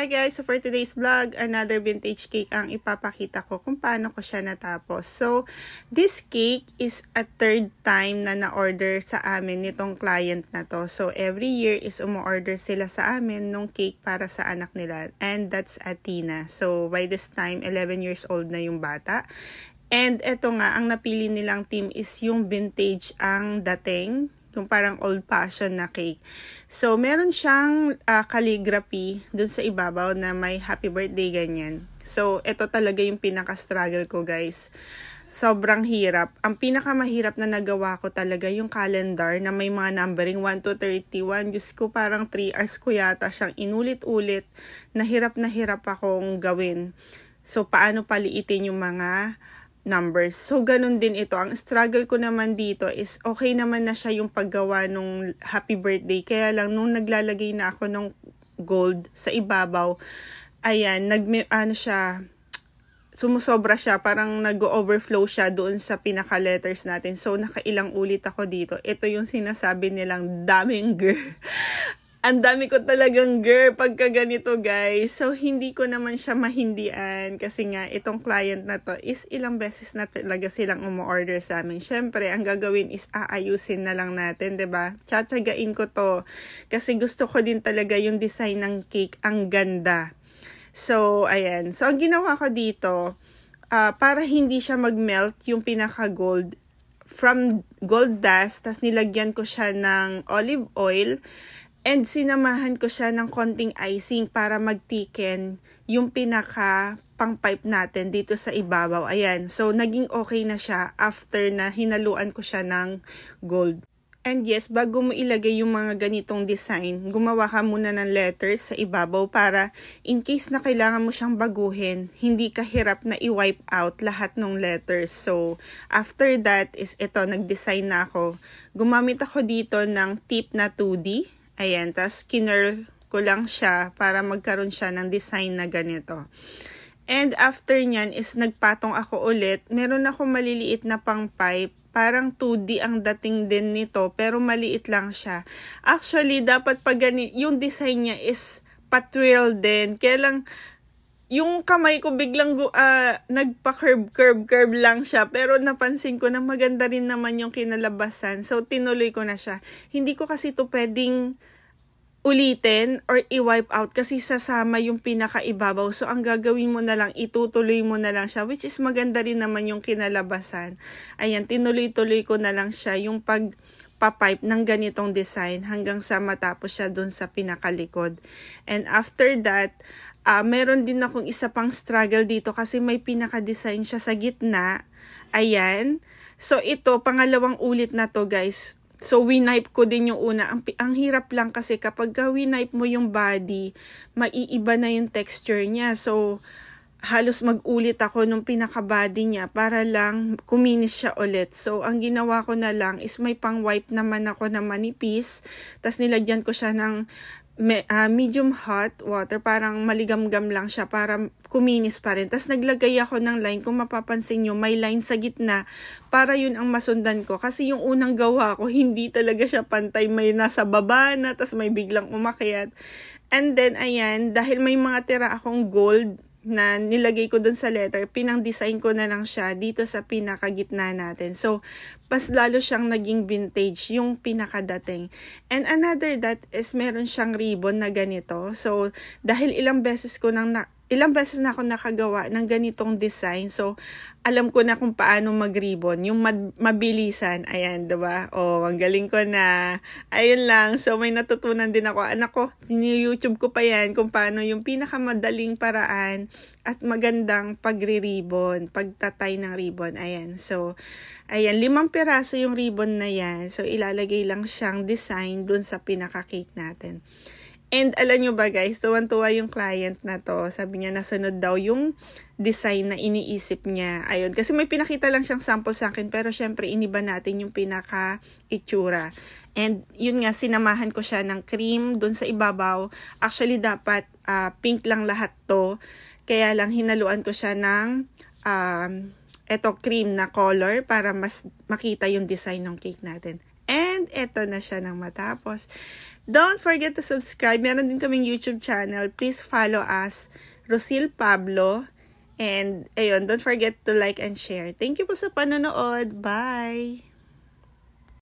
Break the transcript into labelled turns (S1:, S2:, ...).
S1: Hi guys! So for today's vlog, another vintage cake ang ipapakita ko kung paano ko siya natapos. So this cake is a third time na na-order sa amin nitong client na to. So every year is umu-order sila sa amin nung cake para sa anak nila. And that's Athena. So by this time, 11 years old na yung bata. And eto nga, ang napili nilang team is yung vintage ang dating. Yung parang old-fashioned na cake. So, meron siyang calligraphy dun sa ibabaw na may happy birthday, ganyan. So, ito talaga yung pinaka-struggle ko, guys. Sobrang hirap. Ang pinakamahirap na nagawa ko talaga yung calendar na may mga numbering 1 to 31. Diyos ko, parang 3 hours ko yata siyang inulit-ulit. Na hirap akong gawin. So, paano paliitin yung mga numbers. So, ganun din ito. Ang struggle ko naman dito is okay naman na siya yung paggawa nung happy birthday. Kaya lang, nung naglalagay na ako ng gold sa ibabaw, ayan, sumusobra siya. Parang nag-overflow siya doon sa pinaka-letters natin. So, nakailang ulit ako dito. Ito yung sinasabi nilang daming girl. Ang dami ko talagang girl pagka ganito, guys. So, hindi ko naman siya mahindian kasi nga itong client na to is ilang beses na talaga silang umu-order sa amin. Syempre, ang gagawin is aayusin na lang natin, 'di ba? Tsatsagain ko to kasi gusto ko din talaga yung design ng cake. Ang ganda. So, ayan. So, ang ginawa ko dito, para hindi siya mag-melt yung pinaka-gold, from gold dust, tas nilagyan ko siya ng olive oil. And sinamahan ko siya ng konting icing para magtiken yung pinaka pang-pipe natin dito sa ibabaw. Ayan. So, naging okay na siya after na hinaluan ko siya ng gold. And yes, bago mo ilagay yung mga ganitong design, gumawa ka muna ng letters sa ibabaw para in case na kailangan mo siyang baguhin, hindi ka hirap na i-wipe out lahat ng letters. So, after that is ito, nag-design na ako. Gumamit ako dito ng tip na 2D. Ayan, tas kinurl ko lang siya para magkaroon siya ng design na ganito. And after nyan is nagpatong ako ulit. Meron ako maliliit na pang pipe. Parang 2D ang dating din nito pero maliit lang siya. Actually, dapat pag yung design niya is patwirl din. Kaya lang yung kamay ko biglang nagpa-curve lang siya. Pero napansin ko na maganda rin naman yung kinalabasan. So, tinuloy ko na siya. Hindi ko kasi ito pwedeng ulitin or i-wipe out kasi sasama yung pinakaibabaw. So, ang gagawin mo na lang, itutuloy mo na lang siya. Which is maganda rin naman yung kinalabasan. Ayan, tinuloy-tuloy ko na lang siya yung pagpapipe ng ganitong design hanggang sa matapos siya dun sa pinakalikod. And after that, meron din akong isa pang struggle dito kasi may pinaka-design siya sa gitna. Ayan. So, ito, pangalawang ulit na to, guys. So, winipe ko din yung una. Ang hirap lang kasi kapag winipe mo yung body, maiiba na yung texture niya. So, halos mag-ulit ako nung pinaka-body niya para lang kuminis siya ulit. So, ang ginawa ko na lang is may pang-wipe naman ako na manipis. Tapos, nilagyan ko siya ng medium hot water, parang maligam-gam lang siya para kuminis pa rin. Tapos naglagay ako ng line, kung mapapansin nyo, may line sa gitna para yun ang masundan ko. Kasi yung unang gawa ko, hindi talaga siya pantay. May nasa baba na, tapos may biglang umakyat. And then, ayan, dahil may mga tira akong gold na nilagay ko dun sa letter, pinang-design ko na lang siya dito sa pinakagitna natin. So, mas lalo siyang naging vintage, yung pinakadating. And another that is meron siyang ribbon na ganito. So, dahil ilang beses na ako nakagawa ng ganitong design. So, alam ko na kung paano mag-ribbon. Yung mabilisan. Ayan, diba? Oh, ang galing ko na. Ayun lang. So, may natutunan din ako. Anak ko, YouTube ko pa yan kung paano yung pinakamadaling paraan at magandang pagre-ribbon, pagtatay ng ribbon. Ayan. So, ayan, 5 piraso yung ribbon na yan. So, ilalagay lang siyang design dun sa pinaka-cake natin. And alam nyo ba guys, tuwan-tuwa yung client na to. Sabi niya nasunod daw yung design na iniisip niya. Ayun, kasi may pinakita lang siyang sample sa akin. Pero syempre, iniba natin yung pinaka-itsura. And yun nga, sinamahan ko siya ng cream dun sa ibabaw. Actually, dapat pink lang lahat to. Kaya lang hinaluan ko siya ng cream na color para mas makita yung design ng cake natin. And eto na siya nang matapos. Don't forget to subscribe. Meron din kaming YouTube channel. Please follow us, Rosil Pablo. And ayun, don't forget to like and share. Thank you po sa panonood. Bye!